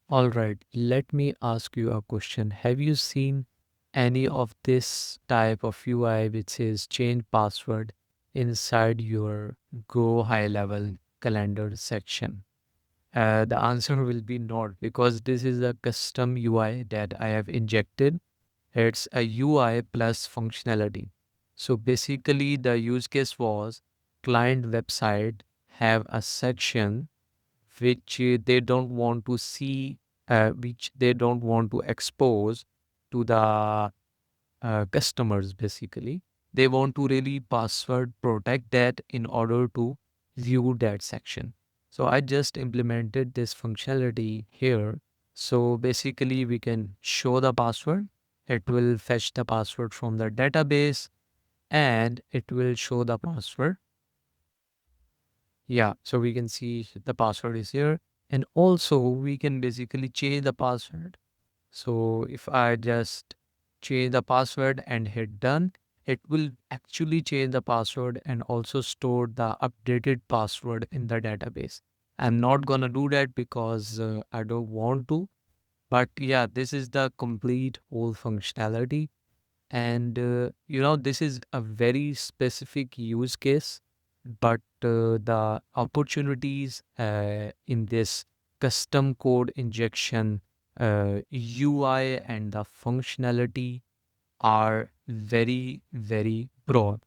All right, let me ask you a question. Have you seen any of this type of UI which says change password inside your Go High Level calendar section? The answer will be not, because this is a custom UI that I have injected. It's a UI plus functionality. So basically, the use case was client website have a section which they don't want to see, which they don't want to expose to the customers. Basically, they want to really password protect that in order to view that section. So I just implemented this functionality here. So basically, we can show the password. It will fetch the password from the database and it will show the password. Yeah, so we can see the password is here. And also we can basically change the password. So if I just change the password and hit done, it will actually change the password and also store the updated password in the database. I'm not gonna do that because I don't want to. But yeah, this is the complete whole functionality. And this is a very specific use case, but the opportunities in this custom code injection UI and the functionality are very, very broad.